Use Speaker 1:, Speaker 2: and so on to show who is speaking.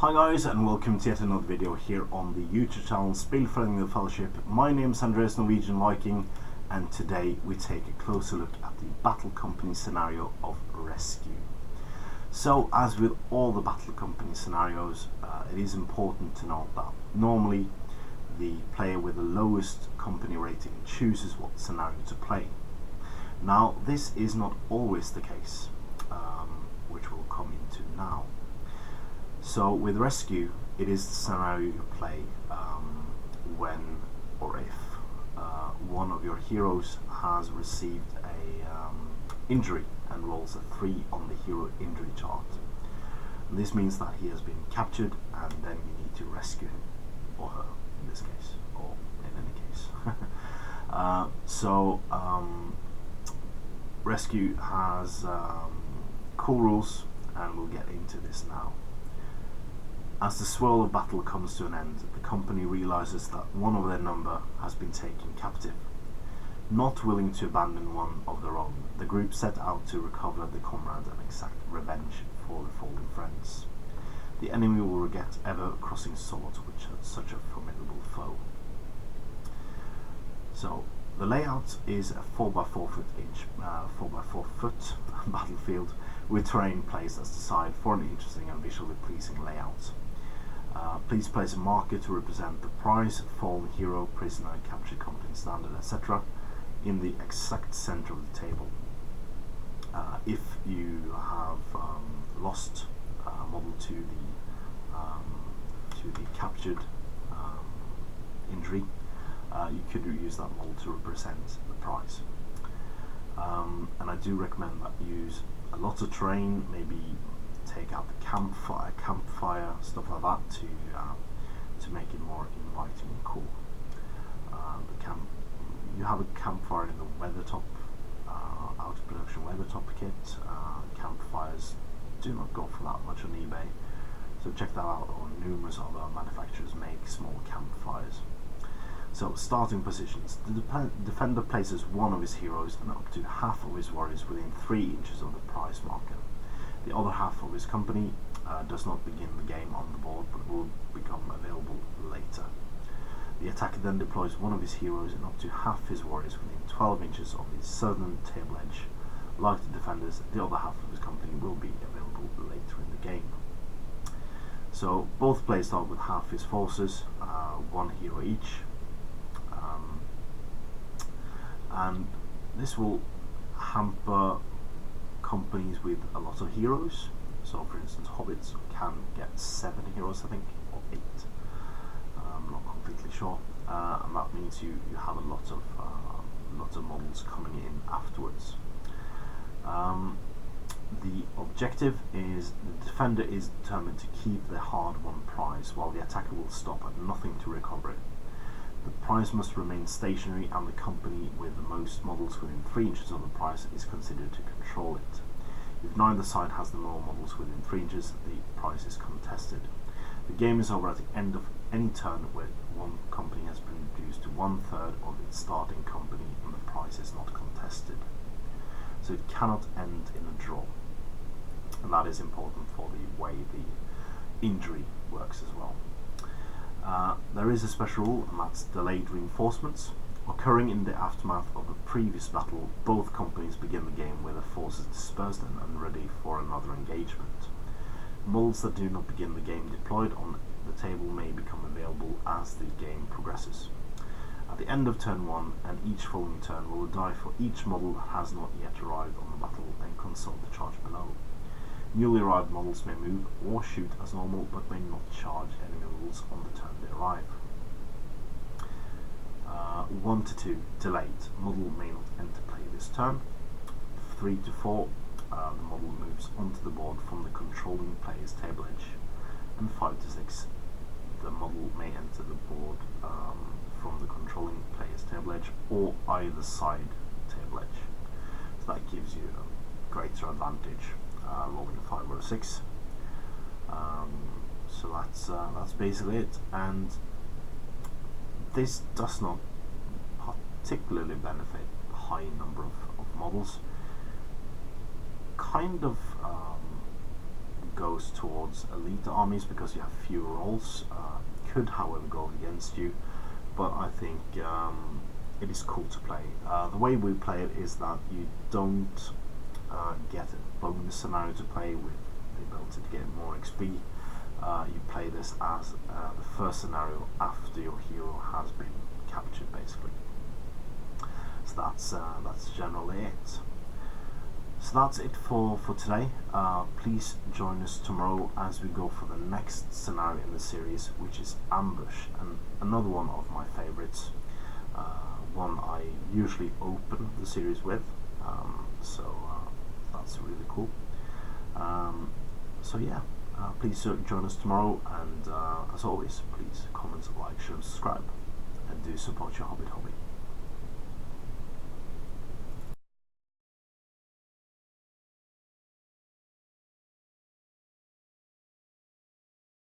Speaker 1: Hi guys, and welcome to yet another video here on the YouTube channel Spelfrelning the Fellowship. My name is Andreas Norwegian Viking, and today we take a closer look at the Battle Company scenario of Rescue. So, as with all the Battle Company scenarios, it is important to note that normally the player with the lowest company rating chooses what scenario to play. Now, this is not always the case, which we'll come into now. So with Rescue, it is the scenario you play when or if one of your heroes has received a injury and rolls a 3 on the hero injury chart. And this means that he has been captured, and then you need to rescue him, or her in this case, or in any case. Rescue has cool rules, and we'll get into this now. As the swirl of battle comes to an end, the company realizes that one of their number has been taken captive. Not willing to abandon one of their own, the group set out to recover the comrade and exact revenge for the fallen friends. The enemy will regret ever crossing swords with such a formidable foe. So, the layout is a 4x4 foot battlefield with terrain placed as the side for an interesting and visually pleasing layout. Please place a marker to represent the prize, fallen hero, prisoner, captured company standard, etc. in the exact center of the table. If you have lost a model to the captured injury, you could use that model to represent the prize. And I do recommend that you use a lot of terrain, maybe take out the campfire, stuff like that, to make it more inviting and cool. You have a campfire in the Weathertop, out of production Weathertop kit. Campfires do not go for that much on eBay, so check that out. Or numerous other manufacturers make small campfires. So, starting positions. The defender places one of his heroes and up to half of his warriors within 3 inches of the prize marker. The other half of his company does not begin the game on the board, but will become available later. The attacker then deploys one of his heroes and up to half his warriors within 12 inches of the southern table edge. Like the defenders, the other half of his company will be available later in the game. So both players start with half his forces, one hero each. And this will hamper companies with a lot of heroes. So for instance, hobbits can get 7 heroes, I think, or 8. I'm not completely sure. And that means you have a lot of models coming in afterwards. The objective is the defender is determined to keep the hard-won prize, while the attacker will stop at nothing to recover it. The prize must remain stationary, and the company with the most models within 3 inches of the prize is considered to control it. If neither side has the more models within 3 inches, the prize is contested. The game is over at the end of any turn where one company has been reduced to 1/3 of its starting company and the prize is not contested. So it cannot end in a draw. And that is important for the way the injury works as well. There is a special rule, and that's delayed reinforcements. Occurring in the aftermath of the previous battle, both companies begin the game with their forces dispersed and ready for another engagement. Models that do not begin the game deployed on the table may become available as the game progresses. At the end of turn 1 and each following turn, roll a die for each model that has not yet arrived on the battle and consult the charge below. Newly arrived models may move or shoot as normal, but may not charge enemy models on the turn they arrive. 1 to 2, delayed. Model may not enter play this turn. 3 to 4, the model moves onto the board from the controlling player's table edge. And 5 to 6, the model may enter the board from the controlling player's table edge or either side table edge. So that gives you a greater advantage rolling a 5 or a 6. So that's basically it. And this does not particularly benefit a high number of models. Kind of goes towards elite armies because you have fewer rolls. Could, however, go against you, but I think it is cool to play. The way we play it is that you don't get a bonus scenario to play with the ability to get more XP. You play this as the first scenario after your hero has been captured, basically. So that's generally it. So that's it for today. Please join us tomorrow as we go for the next scenario in the series, which is Ambush, and another one of my favorites. One I usually open the series with, so that's really cool. So yeah, please join us tomorrow, and as always, please comment, like, share, and subscribe, and do support your Hobbit hobby.